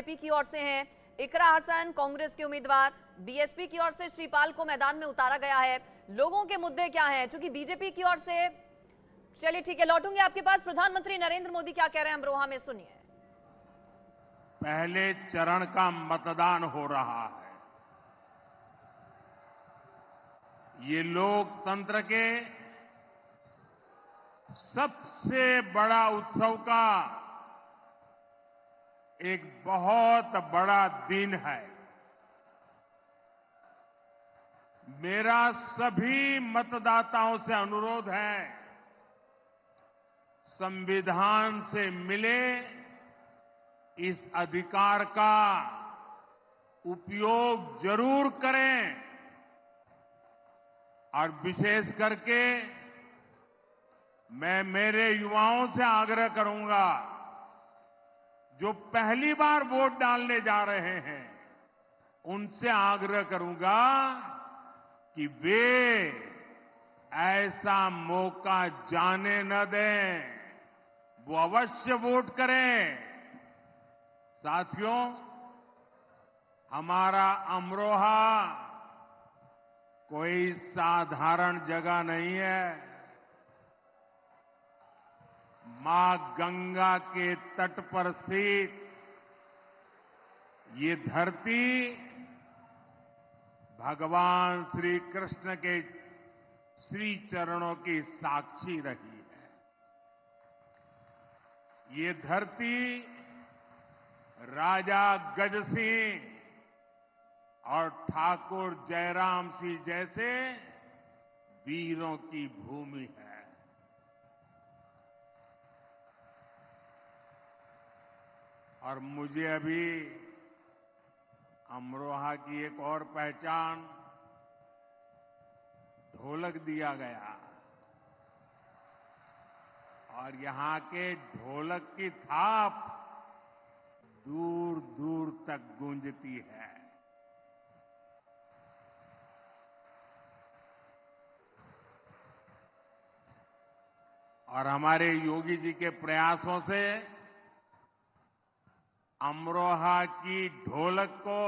BJP की ओर से हैं इकरा हसन, कांग्रेस के उम्मीदवार। बीएसपी की ओर से श्रीपाल को मैदान में उतारा गया है। लोगों के मुद्दे क्या हैं? क्योंकि बीजेपी की ओर से, चलिए ठीक है, लौटूंगे आपके पास। प्रधानमंत्री नरेंद्र मोदी क्या कह रहे हैं अमरोहा में, सुनिए। पहले चरण का मतदान हो रहा है। ये लोकतंत्र के सबसे बड़ा उत्सव का एक बहुत बड़ा दिन है। मेरा सभी मतदाताओं से अनुरोध है, संविधान से मिले इस अधिकार का उपयोग जरूर करें और विशेष करके मैं मेरे युवाओं से आग्रह करूंगा, जो पहली बार वोट डालने जा रहे हैं, उनसे आग्रह करूंगा कि वे ऐसा मौका जाने न दें, वो अवश्य वोट करें। साथियों, हमारा अमरोहा कोई साधारण जगह नहीं है। मां गंगा के तट पर स्थित ये धरती भगवान श्री कृष्ण के श्री चरणों की साक्षी रही है। ये धरती राजा गज सिंह और ठाकुर जयराम सिंह जैसे वीरों की भूमि है। और मुझे अभी अमरोहा की एक और पहचान ढोलक दिया गया, और यहां के ढोलक की थाप दूर दूर तक गूंजती है। और हमारे योगी जी के प्रयासों से अमरोहा की ढोलक को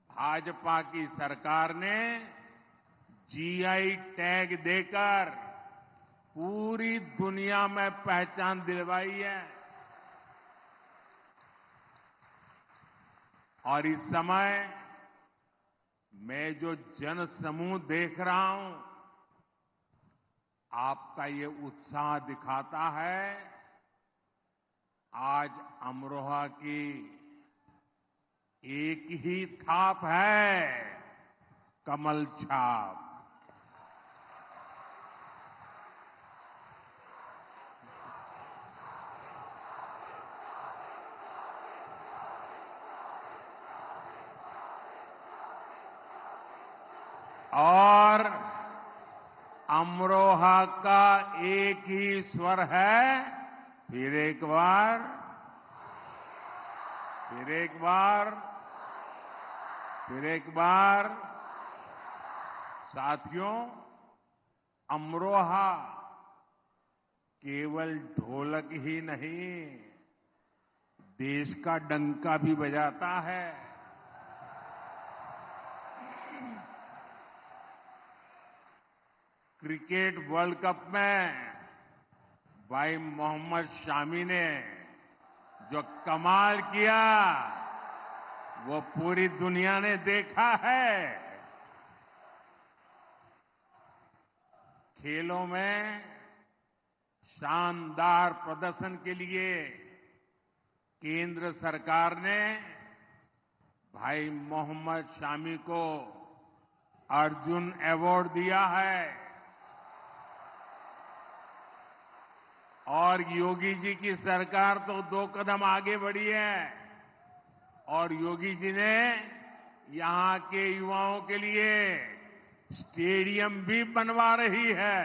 भाजपा की सरकार ने जीआई टैग देकर पूरी दुनिया में पहचान दिलवाई है। और इस समय मैं जो जन समूह देख रहा हूं, आपका ये उत्साह दिखाता है आज अमरोहा की एक ही थाप है, कमल छाप। और अमरोहा का एक ही स्वर है, फिर एक बार, फिर एक बार, फिर एक बार। साथियों, अमरोहा केवल ढोलक ही नहीं, देश का डंका भी बजाता है। क्रिकेट वर्ल्ड कप में भाई मोहम्मद शामी ने जो कमाल किया, वो पूरी दुनिया ने देखा है। खेलों में शानदार प्रदर्शन के लिए केंद्र सरकार ने भाई मोहम्मद शामी को अर्जुन अवार्ड दिया है। और योगी जी की सरकार तो 2 कदम आगे बढ़ी है, और योगी जी ने यहां के युवाओं के लिए स्टेडियम भी बनवा रही है।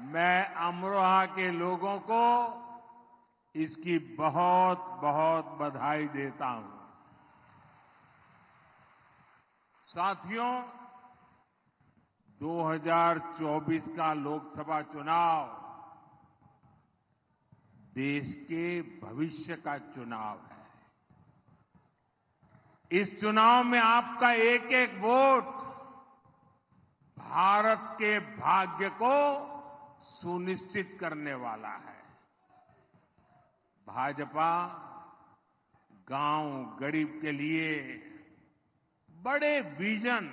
मैं अमरोहा के लोगों को इसकी बहुत बहुत बधाई देता हूं। साथियों, 2024 का लोकसभा चुनाव देश के भविष्य का चुनाव है। इस चुनाव में आपका एक एक वोट भारत के भाग्य को सुनिश्चित करने वाला है। भाजपा गांव गरीब के लिए बड़े विजन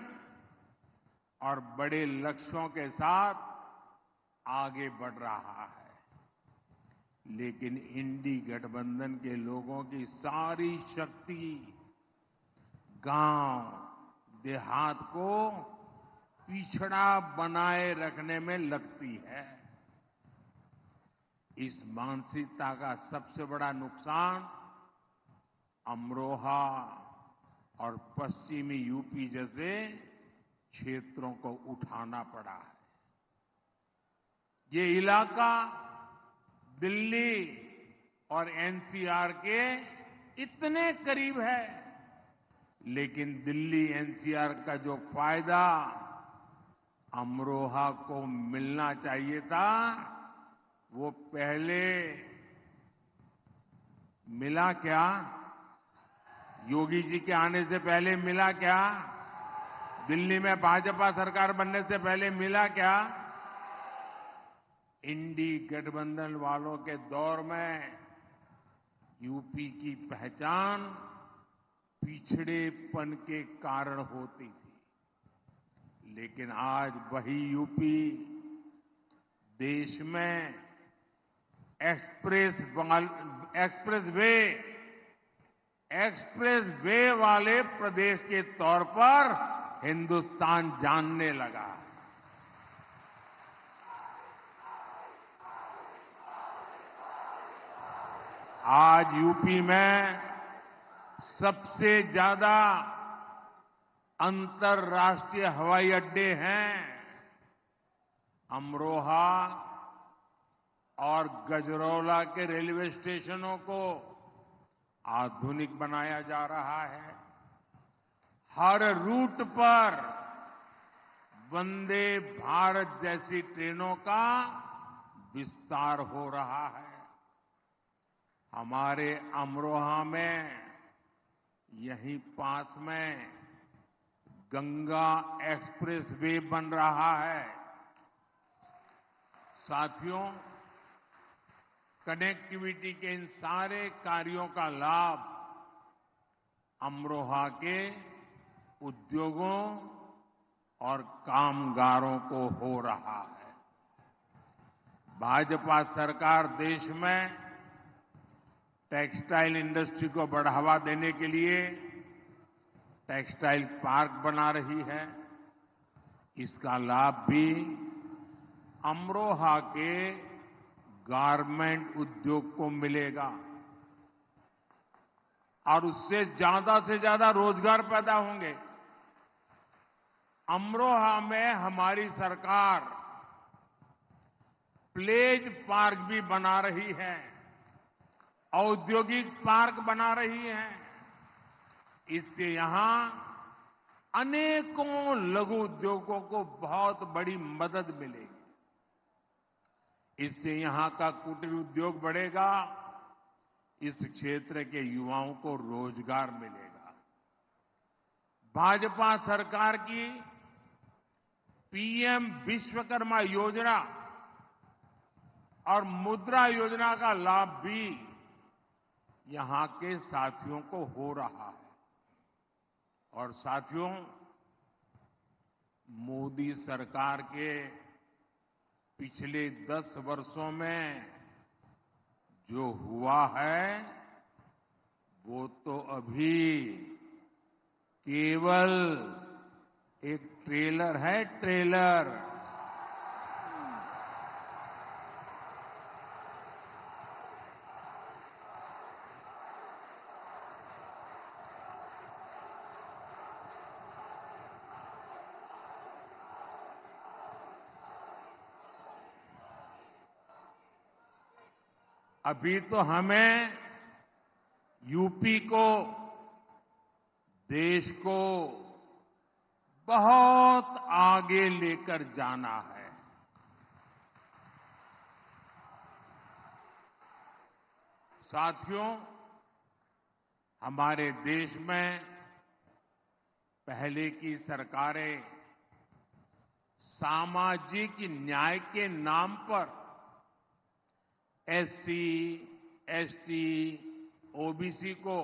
और बड़े लक्ष्यों के साथ आगे बढ़ रहा है, लेकिन इंडी गठबंधन के लोगों की सारी शक्ति गांव देहात को पिछड़ा बनाए रखने में लगती है। इस मानसिकता का सबसे बड़ा नुकसान अमरोहा और पश्चिमी यूपी जैसे क्षेत्रों को उठाना पड़ा है। ये इलाका दिल्ली और एनसीआर के इतने करीब है, लेकिन दिल्ली एनसीआर का जो फायदा अमरोहा को मिलना चाहिए था, वो पहले मिला क्या? योगी जी के आने से पहले मिला क्या? दिल्ली में भाजपा सरकार बनने से पहले मिला क्या? इंडी गठबंधन वालों के दौर में यूपी की पहचान पिछड़ेपन के कारण होती थी, लेकिन आज वही यूपी देश में एक्सप्रेस वे वाले प्रदेश के तौर पर हिंदुस्तान जानने लगा। आज यूपी में सबसे ज्यादा अंतर्राष्ट्रीय हवाई अड्डे हैं। अमरोहा और गजरौला के रेलवे स्टेशनों को आधुनिक बनाया जा रहा है। हर रूट पर वंदे भारत जैसी ट्रेनों का विस्तार हो रहा है। हमारे अमरोहा में यहीं पास में गंगा एक्सप्रेस वे बन रहा है। साथियों, कनेक्टिविटी के इन सारे कार्यों का लाभ अमरोहा के उद्योगों और कामगारों को हो रहा है। भाजपा सरकार देश में टेक्सटाइल इंडस्ट्री को बढ़ावा देने के लिए टेक्सटाइल पार्क बना रही है। इसका लाभ भी अमरोहा के गारमेंट उद्योग को मिलेगा और उससे से ज्यादा रोजगार पैदा होंगे। अमरोहा में हमारी सरकार प्लेज पार्क भी बना रही है, औद्योगिक पार्क बना रही है। इससे यहां अनेकों लघु उद्योगों को बहुत बड़ी मदद मिलेगी। इससे यहां का कुटीर उद्योग बढ़ेगा, इस क्षेत्र के युवाओं को रोजगार मिलेगा। भाजपा सरकार की पीएम विश्वकर्मा योजना और मुद्रा योजना का लाभ भी यहां के साथियों को हो रहा है। और साथियों, मोदी सरकार के पिछले 10 वर्षों में जो हुआ है, वो तो अभी केवल एक ट्रेलर है, ट्रेलर। अभी तो हमें यूपी को, देश को बहुत आगे लेकर जाना है। साथियों, हमारे देश में पहले की सरकारें सामाजिक न्याय के नाम पर एससी, एसटी, ओबीसी को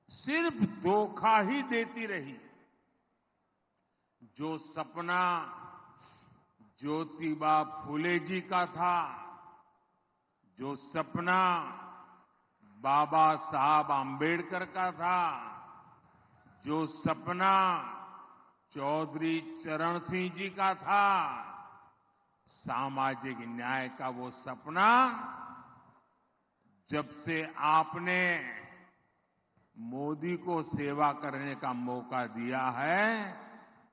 सिर्फ धोखा ही देती रही। जो सपना ज्योतिबा फुले जी का था, जो सपना बाबा साहब आम्बेडकर का था, जो सपना चौधरी चरण सिंह जी का था, सामाजिक न्याय का वो सपना जब से आपने मोदी को सेवा करने का मौका दिया है,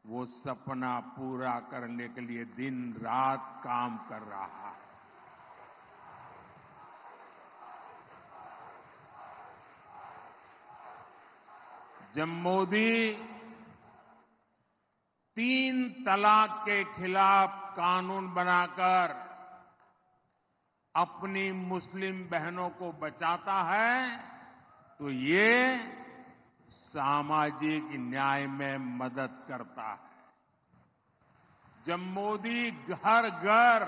वो सपना पूरा करने के लिए दिन रात काम कर रहा है। जब मोदी 3 तलाक के खिलाफ कानून बनाकर अपनी मुस्लिम बहनों को बचाता है, तो ये सामाजिक न्याय में मदद करता है। जब मोदी घर घर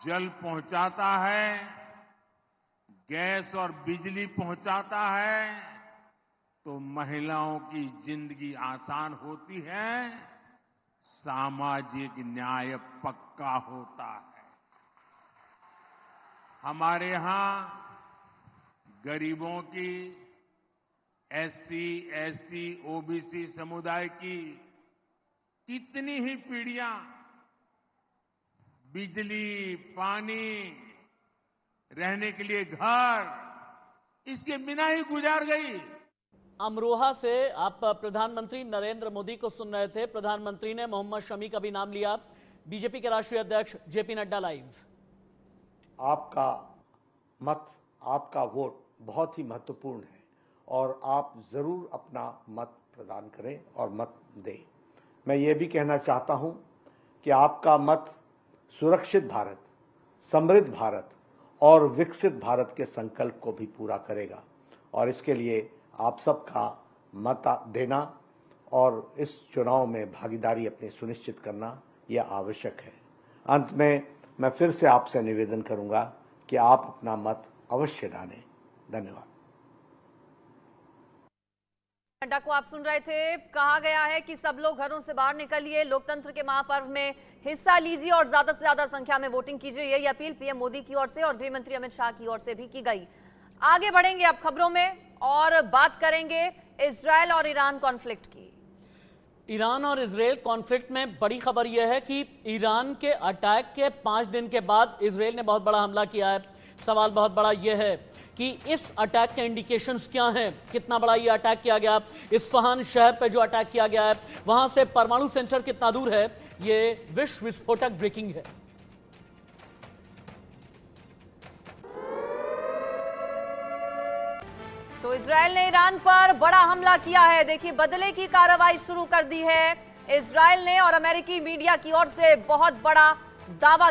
जल पहुंचाता है, गैस और बिजली पहुंचाता है, तो महिलाओं की जिंदगी आसान होती है, सामाजिक न्याय पक्का होता है। हमारे यहां गरीबों की, एससी, एसटी, ओबीसी समुदाय की कितनी ही पीढ़ियां बिजली, पानी, रहने के लिए घर, इसके बिना ही गुजार गई। अमरोहा से आप प्रधानमंत्री नरेंद्र मोदी को सुन रहे थे। प्रधानमंत्री ने मोहम्मद शमी का भी नाम लिया। बीजेपी के राष्ट्रीय अध्यक्ष जेपी नड्डा लाइव। आपका मत, आपका वोट बहुत ही महत्वपूर्ण है और आप जरूर अपना मत प्रदान करें और मत दें। मैं ये भी कहना चाहता हूं कि आपका मत सुरक्षित भारत, समृद्ध भारत और विकसित भारत के संकल्प को भी पूरा करेगा और इसके लिए आप सबका मत देना और इस चुनाव में भागीदारी अपनी सुनिश्चित करना यह आवश्यक है। अंत में मैं फिर से आपसे निवेदन करूंगा कि आप अपना मत अवश्य डालें। धन्यवाद। नड्डा को आप सुन रहे थे। कहा गया है कि सब लोग घरों से बाहर निकलिए, लोकतंत्र के महापर्व में हिस्सा लीजिए और ज्यादा से ज्यादा संख्या में वोटिंग कीजिए। यही अपील पीएम मोदी की ओर से और गृह मंत्री अमित शाह की ओर से भी की गई। आगे बढ़ेंगे अब खबरों में और बात करेंगे इजरायल और ईरान कॉन्फ्लिक्ट की। ईरान और इजरायल कॉन्फ्लिक्ट में बड़ी खबर यह है कि ईरान के अटैक के 5 दिन के बाद इजरायल ने बहुत बड़ा हमला किया है। सवाल बहुत बड़ा यह है कि इस अटैक के इंडिकेशंस क्या हैं, कितना बड़ा ये अटैक किया गया। इस्फहान शहर पर जो अटैक किया गया है, वहां से परमाणु सेंटर कितना दूर है, ये विश्व विस्फोटक ब्रेकिंग है। तो इजरायल ने ईरान पर बड़ा हमला किया है। देखिए, बदले की कार्रवाई शुरू कर दी है इजरायल ने और अमेरिकी मीडिया की ओर से बहुत बड़ा दावा किया।